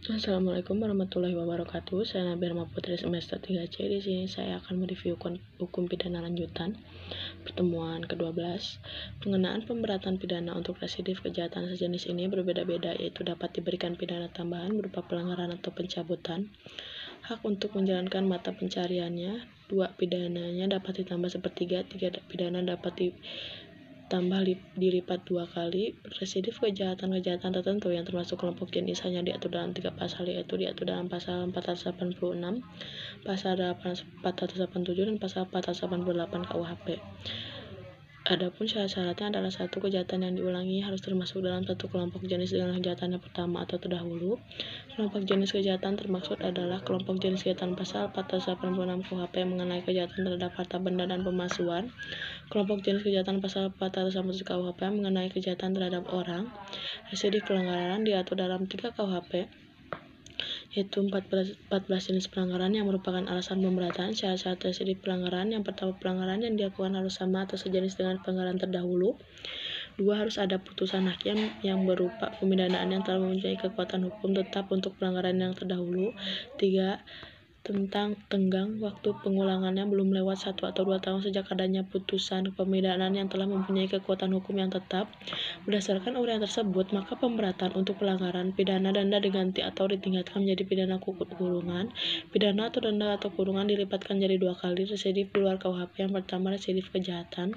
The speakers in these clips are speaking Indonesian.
Assalamualaikum warahmatullahi wabarakatuh. Saya Nabila Putri semester 3C. Di sini saya akan mereview hukum pidana lanjutan pertemuan ke-12. Pengenaan pemberatan pidana untuk residiv kejahatan sejenis ini berbeda-beda, yaitu dapat diberikan pidana tambahan berupa pelanggaran atau pencabutan hak untuk menjalankan mata pencariannya. 2 pidananya dapat ditambah sepertiga. 3 pidana dapat ditambah dilipat 2 kali. Residiv kejahatan-kejahatan tertentu yang termasuk kelompok jenis hanya diatur dalam 3 pasal, yaitu diatur dalam pasal 486, pasal 487, dan pasal 488 KUHP. Adapun syarat-syaratnya adalah 1. Kejahatan yang diulangi harus termasuk dalam satu kelompok jenis dengan kejahatan yang pertama atau terdahulu. Kelompok jenis kejahatan termaksud adalah kelompok jenis kejahatan pasal 486 KUHP mengenai kejahatan terhadap harta benda dan pemalsuan. Kelompok jenis kejahatan pasal 487 KUHP mengenai kejahatan terhadap orang. Residiv pelanggaran diatur dalam 3 KUHP, yaitu 14 jenis pelanggaran yang merupakan alasan pemberatan. Syarat-syarat residiv pelanggaran: yang pertama, pelanggaran yang dilakukan harus sama atau sejenis dengan pelanggaran terdahulu. 2. Harus ada putusan hakim yang berupa pemidanaan yang telah mempunyai kekuatan hukum tetap untuk pelanggaran yang terdahulu. 3. Tentang tenggang waktu pengulangannya belum lewat 1 atau 2 tahun sejak adanya putusan pemidanaan yang telah mempunyai kekuatan hukum yang tetap. Berdasarkan uraian tersebut, maka pemberatan untuk pelanggaran pidana denda diganti atau ditingkatkan menjadi pidana kurungan. Pidana atau denda atau kurungan dilipatkan jadi 2 kali. Residiv di luar KUHP: yang pertama, residiv kejahatan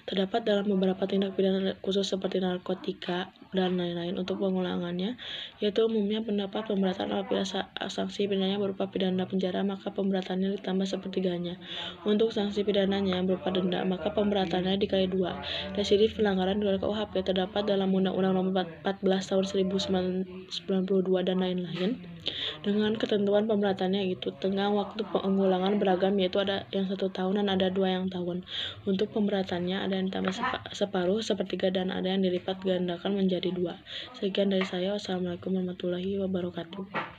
terdapat dalam beberapa tindak pidana khusus seperti narkotika dan lain-lain. Untuk pengulangannya, yaitu umumnya pendapat pemberatan apabila sanksi pidananya berupa pidana penjara, maka pemberatannya ditambah sepertiganya. Untuk sanksi pidananya yang berupa denda, maka pemberatannya dikali 2. Residiv pelanggaran di luar KUHP terdapat dalam Undang-Undang Nomor 14 Tahun 1992 dan lain-lain, dengan ketentuan pemberatannya itu tenggang waktu pengulangan beragam, yaitu ada yang 1 tahun dan ada 2 yang tahun. Untuk pemberatannya ada yang ditambah separuh, sepertiga, dan ada yang dilipat gandakan menjadi 2. Sekian dari saya. Wassalamualaikum warahmatullahi wabarakatuh.